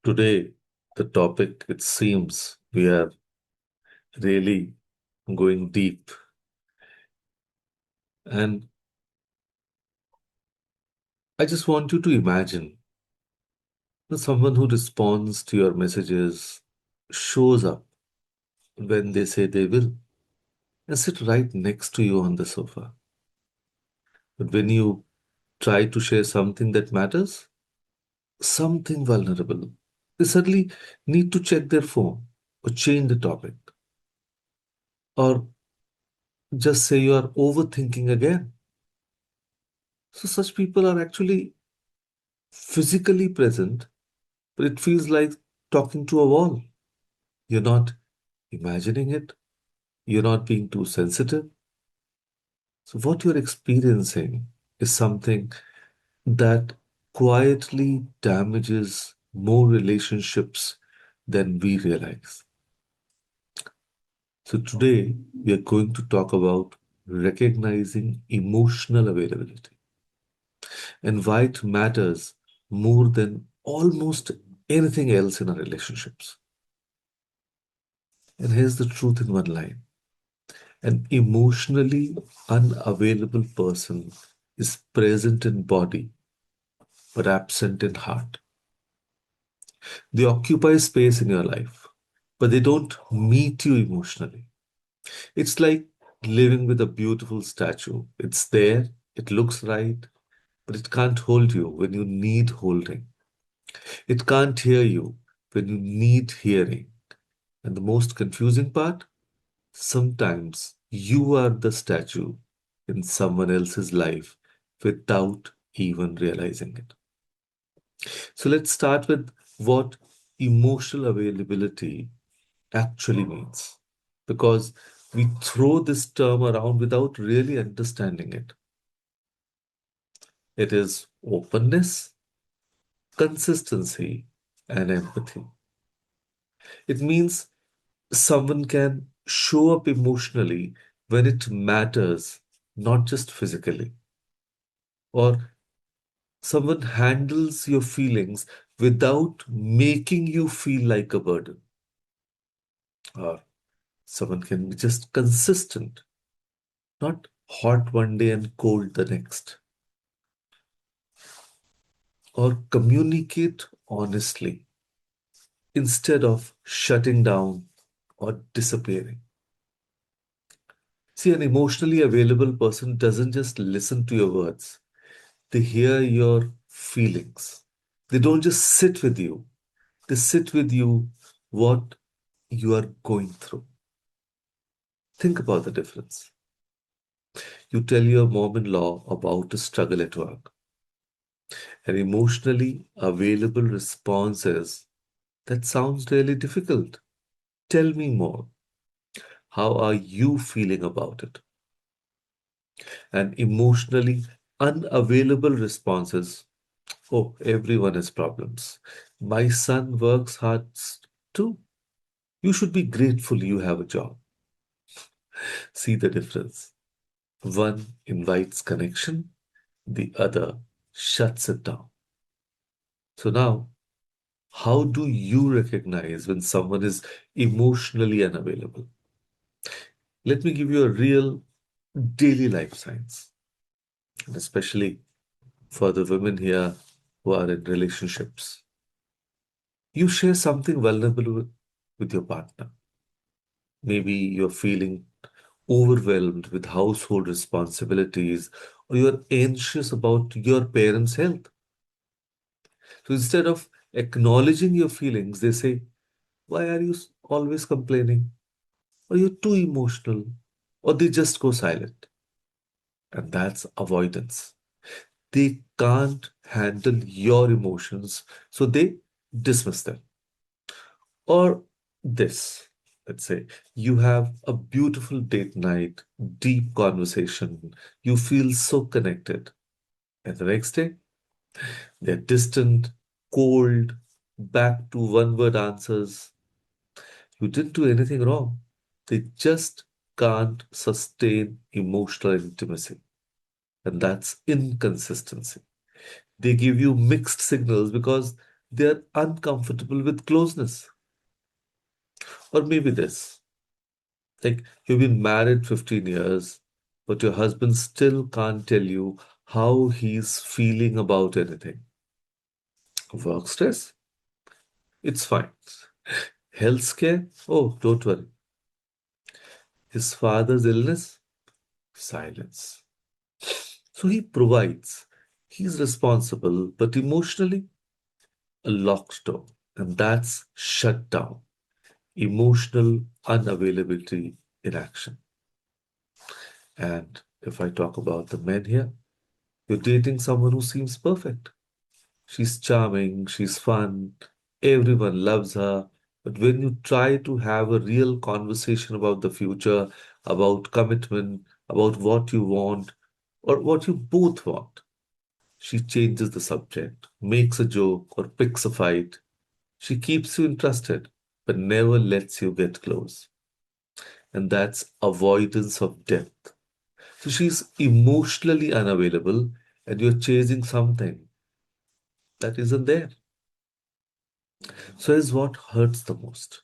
Today, the topic, it seems we are really going deep. And I just want you to imagine that someone who responds to your messages, shows up when they say they will, and sit right next to you on the sofa. But when you try to share something that matters, something vulnerable, they suddenly need to check their phone or change the topic or just say you are overthinking again. So, such people are actually physically present, but it feels like talking to a wall. You're not imagining it, you're not being too sensitive. So, what you're experiencing is something that quietly damages more relationships than we realize. So, today we are going to talk about recognizing emotional availability and why it matters more than almost anything else in our relationships. And here's the truth in one line: an emotionally unavailable person is present in body but absent in heart. They occupy space in your life, but they don't meet you emotionally. It's like living with a beautiful statue. It's there, it looks right, but it can't hold you when you need holding. It can't hear you when you need hearing. And the most confusing part, sometimes you are the statue in someone else's life without even realizing it. So let's start with what emotional availability actually means. Because we throw this term around without really understanding it. It is openness, consistency, and empathy. It means someone can show up emotionally when it matters, not just physically. Or someone handles your feelings without making you feel like a burden. Or someone can be just consistent, not hot one day and cold the next. Or communicate honestly instead of shutting down or disappearing. See, an emotionally available person doesn't just listen to your words, they hear your feelings. They don't just sit with you, they sit with you what you are going through. Think about the difference. You tell your mom in law about a struggle at work. An emotionally available response is, "That sounds really difficult. Tell me more. How are you feeling about it?" And emotionally unavailable responses, "Oh, everyone has problems. My son works hard too. You should be grateful you have a job." See the difference. One invites connection, the other shuts it down. So now, how do you recognize when someone is emotionally unavailable? Let me give you a real daily life science, and especially for the women here who are in relationships. You share something vulnerable with your partner. Maybe you're feeling overwhelmed with household responsibilities, or you're anxious about your parents' health. So instead of acknowledging your feelings, they say, "Why are you always complaining?" Or "You're too emotional." Or they just go silent. And that's avoidance. They can't handle your emotions, so they dismiss them. Or this, let's say, you have a beautiful date night, deep conversation, you feel so connected. And the next day, they're distant, cold, back to one word answers. You didn't do anything wrong. They just can't sustain emotional intimacy. And that's inconsistency. They give you mixed signals because They're uncomfortable with closeness. Or maybe this, like you've been married 15 years, but your husband still can't tell you how he's feeling about anything. Work stress? It's fine. Health scare? Oh, don't worry. His father's illness? Silence. So he provides. He's responsible, but emotionally, a locked door. And that's shut down. Emotional unavailability in action. And if I talk about the men here, you're dating someone who seems perfect. She's charming, she's fun, everyone loves her. But when you try to have a real conversation about the future, about commitment, about what you want, or what you both want, she changes the subject, makes a joke, or picks a fight. She keeps you interested, but never lets you get close. And that's avoidance of depth. So she's emotionally unavailable, and you're chasing something that isn't there. So is what hurts the most.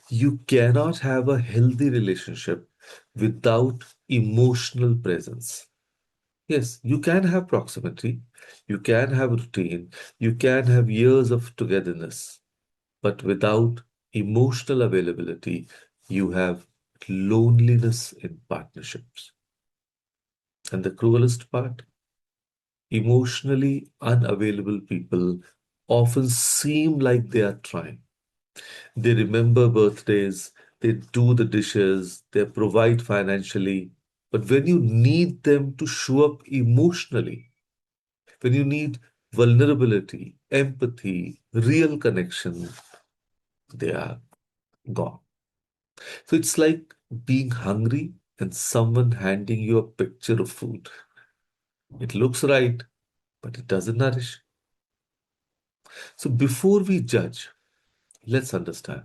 You cannot have a healthy relationship without emotional presence. Yes, you can have proximity, you can have routine, you can have years of togetherness, but without emotional availability, you have loneliness in partnerships. And the cruelest part, emotionally unavailable people often seem like they are trying. They remember birthdays, they do the dishes, they provide financially. But when you need them to show up emotionally, when you need vulnerability, empathy, real connection, they are gone. So it's like being hungry and someone handing you a picture of food. It looks right, but it doesn't nourish. So before we judge, let's understand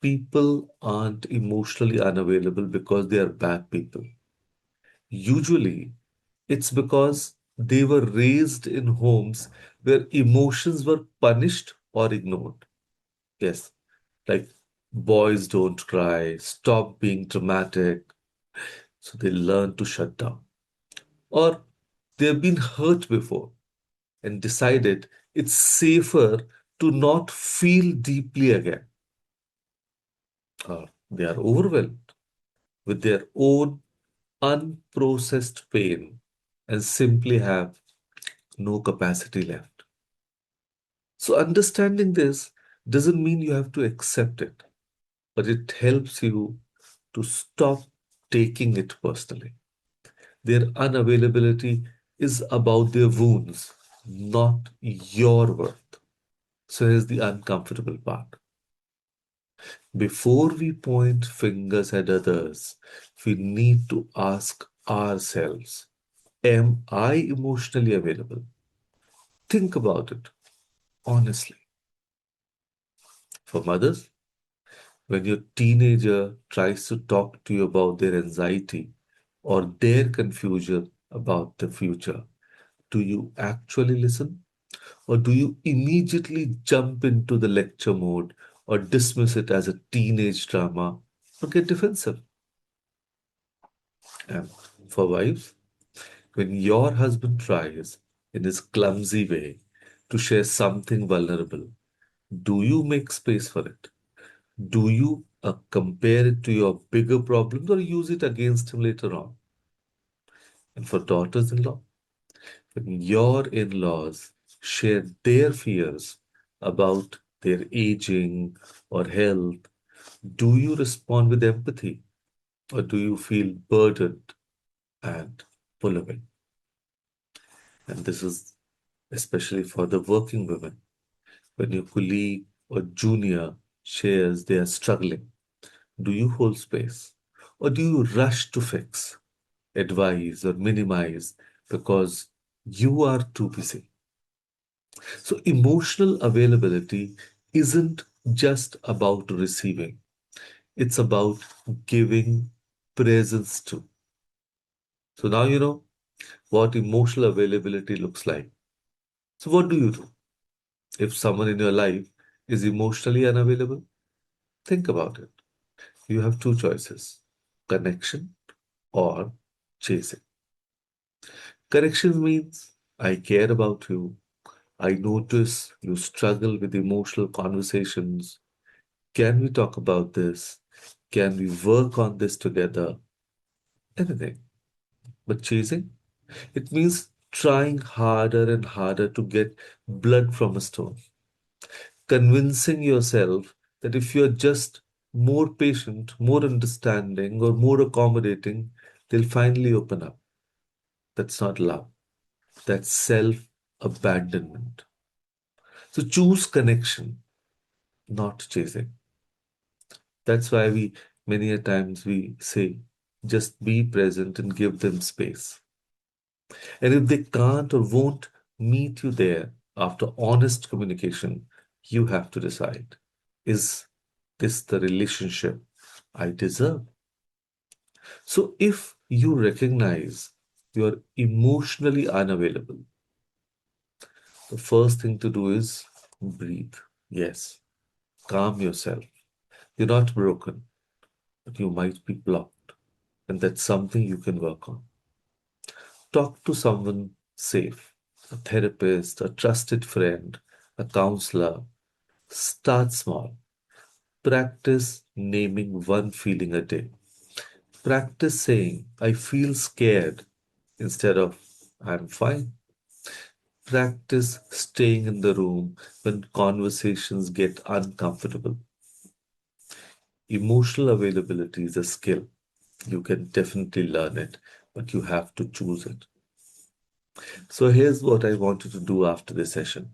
people aren't emotionally unavailable because they are bad people. Usually, it's because they were raised in homes where emotions were punished or ignored. Yes, like boys don't cry, stop being dramatic. So they learn to shut down. Or they've been hurt before and decided it's safer to not feel deeply again. Or they are overwhelmed with their own unprocessed pain and simply have no capacity left. So, understanding this doesn't mean you have to accept it, but it helps you to stop taking it personally. Their unavailability is about their wounds, not your worth. So, here's the uncomfortable part. Before we point fingers at others, we need to ask ourselves, am I emotionally available? Think about it honestly. For mothers, when your teenager tries to talk to you about their anxiety or their confusion about the future, do you actually listen? Or do you immediately jump into the lecture mode or dismiss it as a teenage drama or get defensive? And for wives, when your husband tries in his clumsy way to share something vulnerable, do you make space for it? Do you compare it to your bigger problems or use it against him later on? And for daughters in law, when your in laws share their fears about their aging or health, do you respond with empathy or do you feel burdened and pull away? And this is especially for the working women. When your colleague or junior shares they are struggling, do you hold space or do you rush to fix, advise, or minimize because you are too busy? So, emotional availability isn't just about receiving, it's about giving presence to. So, now you know what emotional availability looks like. So, what do you do? If someone in your life is emotionally unavailable, think about it. You have two choices: connection or chasing. Connection means I care about you. I notice you struggle with emotional conversations. Can we talk about this? Can we work on this together? Anything. But chasing, it means trying harder and harder to get blood from a stone, convincing yourself that if you're just more patient, more understanding, or more accommodating, they'll finally open up. That's not love, that's self abandonment. So choose connection, not chasing. That's why many a times we say, just be present and give them space. And if they can't or won't meet you there after honest communication, you have to decide, is this the relationship I deserve? So if you recognize you're emotionally unavailable, the first thing to do is breathe. Yes, calm yourself. You're not broken, but you might be blocked. And that's something you can work on. Talk to someone safe, a therapist, a trusted friend, a counselor. Start small. Practice naming one feeling a day. Practice saying, I feel scared instead of I'm fine. Practice staying in the room when conversations get uncomfortable. Emotional availability is a skill. You can definitely learn it, but you have to choose it. So here's what I want you to do after this session.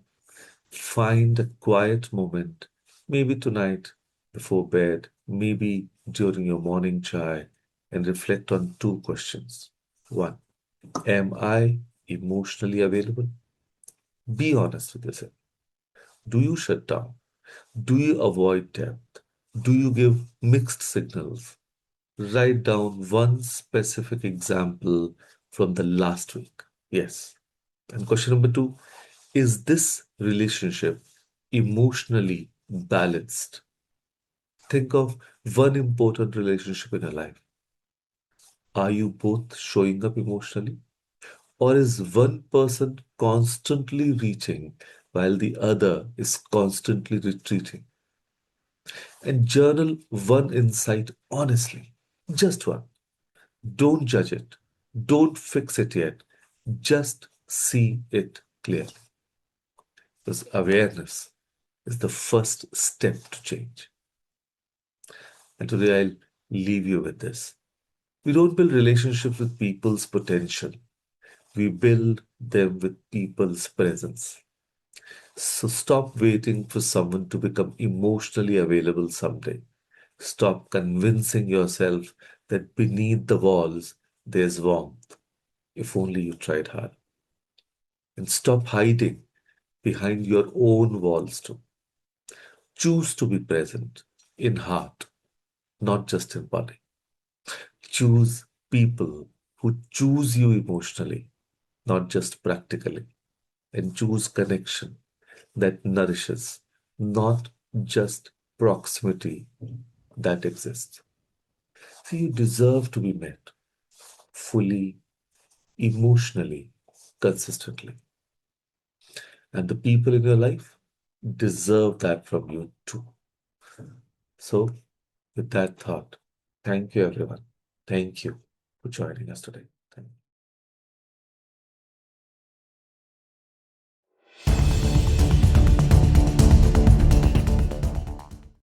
Find a quiet moment, maybe tonight before bed, maybe during your morning chai, and reflect on two questions. One, am I emotionally available? Be honest with yourself. Do you shut down? Do you avoid depth? Do you give mixed signals? Write down one specific example from the last week. Yes. And question number two, is this relationship emotionally balanced? Think of one important relationship in your life. Are you both showing up emotionally? Or is one person constantly reaching while the other is constantly retreating? And journal one insight honestly, just one. Don't judge it, don't fix it yet, just see it clearly. Because awareness is the first step to change. And today I'll leave you with this. We don't build relationships with people's potential, we build them with people's presence. So stop waiting for someone to become emotionally available someday. Stop convincing yourself that beneath the walls there's warmth, if only you tried hard. And stop hiding behind your own walls too. Choose to be present in heart, not just in body. Choose people who choose you emotionally, not just practically. And choose connection that nourishes, not just proximity that exists. So you deserve to be met fully, emotionally, consistently. And the people in your life deserve that from you too. So, with that thought, thank you, everyone. Thank you for joining us today.